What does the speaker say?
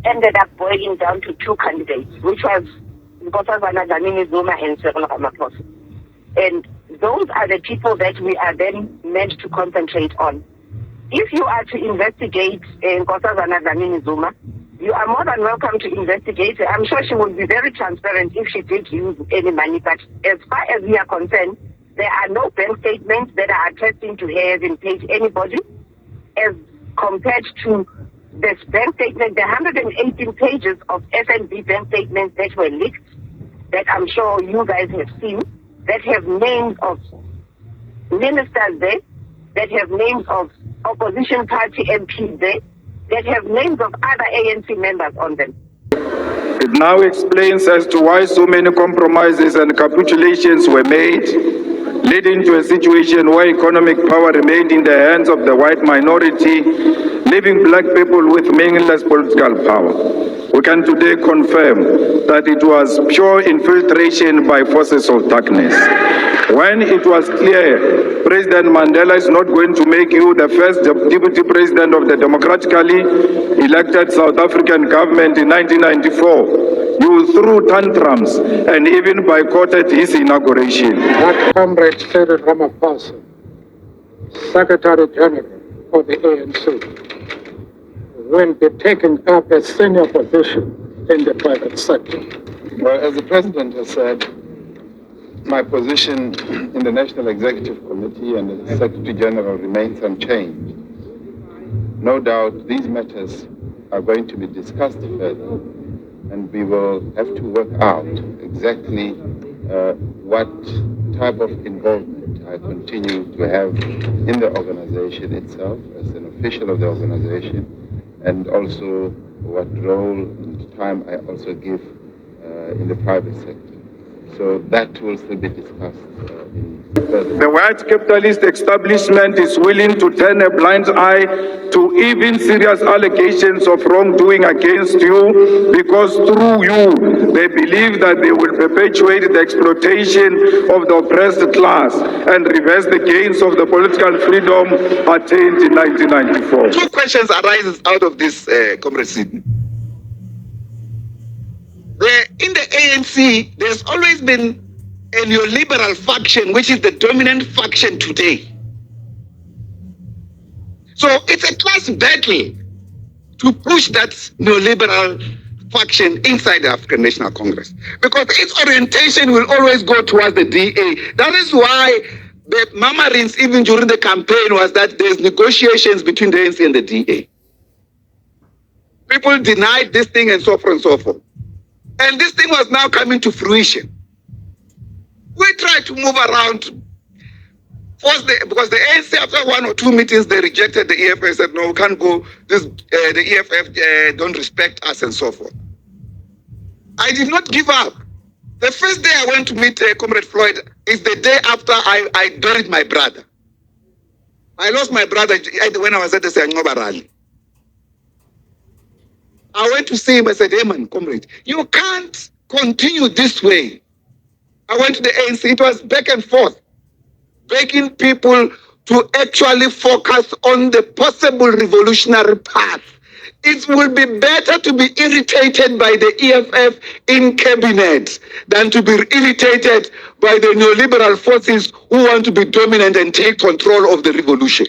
ended up boiling down to two candidates, which was Nkosazana Dlamini-Zuma and Cyril Ramaphosa. And those are the people that we are then meant to concentrate on. If you are to investigate Nkosazana Dlamini-Zuma, you are more than welcome to investigate her. I'm sure she would be very transparent if she did use any money. But as far as we are concerned, there are no bank statements that are attesting to her having paid anybody, as compared to this bank statement, the 118 pages of FNB bank statements that were leaked, that I'm sure you guys have seen, that have names of ministers there, that have names of opposition party MPs there, that have names of other ANC members on them. It now explains as to why so many compromises and capitulations were made, leading to a situation where economic power remained in the hands of the white minority, leaving black people with meaningless political power. We can today confirm that it was pure infiltration by forces of darkness. When it was clear President Mandela is not going to make you the first deputy president of the democratically elected South African government in 1994, you threw tantrums and even boycotted his inauguration. That Comrade Cyril Ramaphosa, Secretary General of the ANC, will be taking up a senior position in the private sector. Well, as the President has said, my position in the National Executive Committee and the Secretary General remains unchanged. No doubt these matters are going to be discussed further, and we will have to work out exactly what type of involvement I continue to have in the organization itself as an official of the organization, and also what role and time I also give in the private sector. So that will still be discussed The white capitalist establishment is willing to turn a blind eye to even serious allegations of wrongdoing against you, because through you, they believe that they will perpetuate the exploitation of the oppressed class and reverse the gains of the political freedom attained in 1994. Two questions arise out of this, Comrade Sidney. In the ANC, there's always been a neoliberal faction, which is the dominant faction today. So it's a class battle to push that neoliberal faction inside the African National Congress, because its orientation will always go towards the DA. That is why the murmurings, even during the campaign, was that there's negotiations between the ANC and the DA. People denied this thing and so forth and so forth. And this thing was now coming to fruition. We tried to move around, because the ANC, after one or two meetings, they rejected the EFF, said, no, we can't go, the EFF don't respect us and so forth. I did not give up. The first day I went to meet Comrade Floyd is the day after I buried my brother. I lost my brother when I was at the Sengoba rally. I went to see him. I said, hey man, comrade, you can't continue this way. I went to the ANC. It was back and forth, begging people to actually focus on the possible revolutionary path. It would be better to be irritated by the EFF in cabinet than to be irritated by the neoliberal forces who want to be dominant and take control of the revolution.